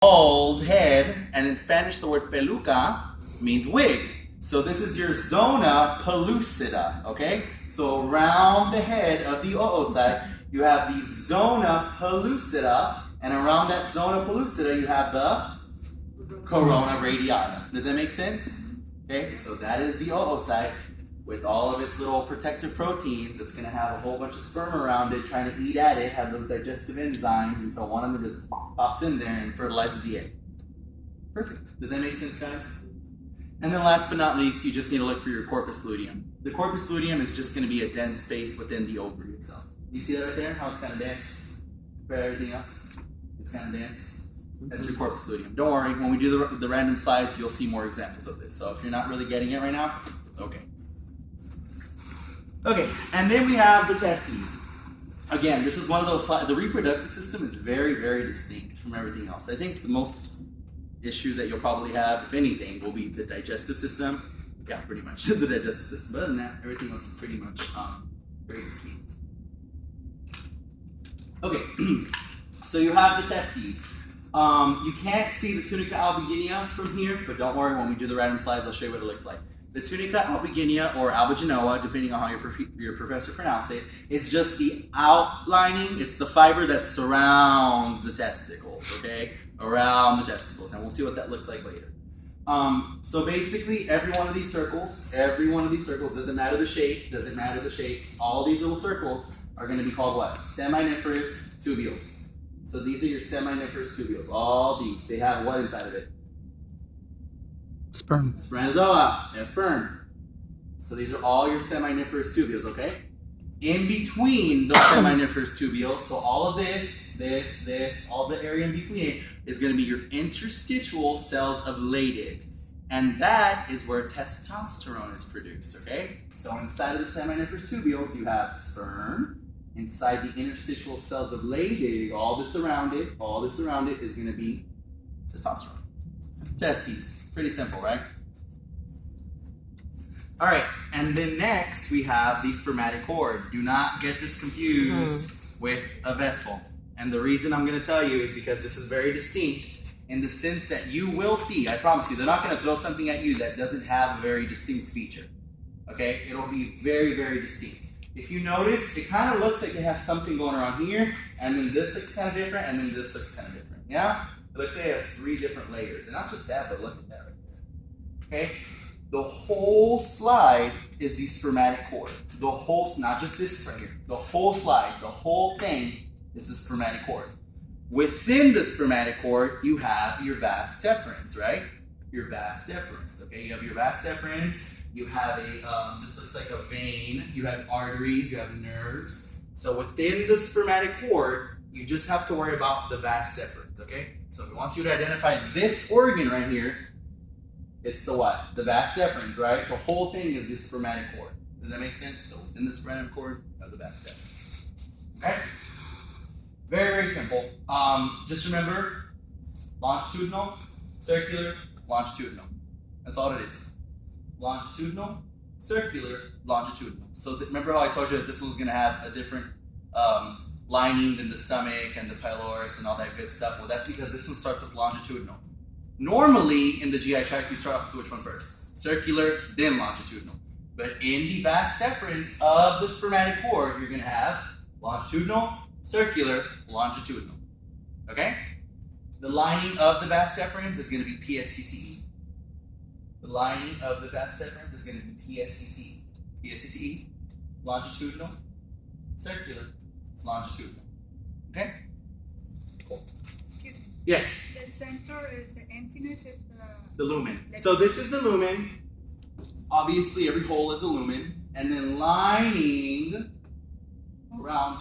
bald head, and in Spanish the word peluca means wig. So this is your zona pellucida, okay? So around the head of the oocyte, you have the zona pellucida, and around that zona pellucida, you have the corona radiata. Does that make sense? Okay, so that is the oocyte with all of its little protective proteins. It's going to have a whole bunch of sperm around it trying to eat at it, have those digestive enzymes until one of them just pops in there and fertilizes the egg. Perfect. Does that make sense, guys? And then last but not least, you just need to look for your corpus luteum. The corpus luteum is just going to be a dense space within the ovary itself. You see that right there? How it's kind of dense compared to everything else? It's kind of dense. That's your corpus luteum. Don't worry, when we do the random slides, you'll see more examples of this. So if you're not really getting it right now, it's okay. Okay, and then we have the testes. Again, this is one of those slides. The reproductive system is very, very distinct from everything else. I think the most issues that you'll probably have, if anything, will be the digestive system. Yeah, pretty much the digestive system. But other than that, everything else is pretty much very distinct. Okay, so you have the testes. You can't see the tunica albuginea from here, but don't worry, when we do the random slides, I'll show you what it looks like. The tunica albuginea, or albuginoa, depending on how your professor pronounce it, is just the outlining, it's the fiber that surrounds the testicles, okay? Around the testicles, and we'll see what that looks like later. So basically, every one of these circles, doesn't matter the shape, all these little circles are going to be called what? Seminiferous tubules. So these are your seminiferous tubules. All these, they have what inside of it? Sperm. Spermatozoa. Yeah, sperm. So these are all your seminiferous tubules, okay? In between those seminiferous tubules, so all of this, all the area in between it is going to be your interstitial cells of Leydig. And that is where testosterone is produced, okay? So inside of the seminiferous tubules, you have sperm. Inside the interstitial cells of Leydig, all this around it is going to be testosterone. Testes. Pretty simple, right? All right, and then next we have the spermatic cord. Do not get this confused with a vessel. And the reason I'm going to tell you is because this is very distinct in the sense that you will see, I promise you, they're not going to throw something at you that doesn't have a very distinct feature. Okay? It'll be very, very distinct. If you notice, it kind of looks like it has something going around here, and then this looks kind of different, and then this looks kind of different. Yeah? It looks like it has 3 different layers. And not just that, but look at that right there. Okay? The whole slide is the spermatic cord. The whole, not just this right here. The whole slide, the whole thing is the spermatic cord. Within the spermatic cord, you have your vas deferens, right? Your vas deferens. Okay? You have your vas deferens. You have this looks like a vein. You have arteries. You have nerves. So within the spermatic cord, you just have to worry about the vas deferens, okay? So if it wants you to identify this organ right here, it's the what? The vas deferens, right? The whole thing is the spermatic cord. Does that make sense? So within the spermatic cord, you have the vas deferens. Okay? Very, very simple. Just remember, longitudinal, circular, longitudinal. That's all it is. Longitudinal, circular, longitudinal. So remember how I told you that this one's going to have a different lining than the stomach and the pylorus and all that good stuff? Well, that's because this one starts with longitudinal. Normally, in the GI tract, we start off with which one first? Circular, then longitudinal. But in the vas deferens of the spermatic cord, you're going to have longitudinal, circular, longitudinal. Okay? The lining of the vas deferens is going to be PSCCE. The lining of the vas deferens is going to be PSCCE. PSCCE, longitudinal, circular, longitudinal. Okay? Cool. Excuse me. Yes? The center is the emptiness is The lumen. So this is the lumen. Obviously, every hole is a lumen. And then lining around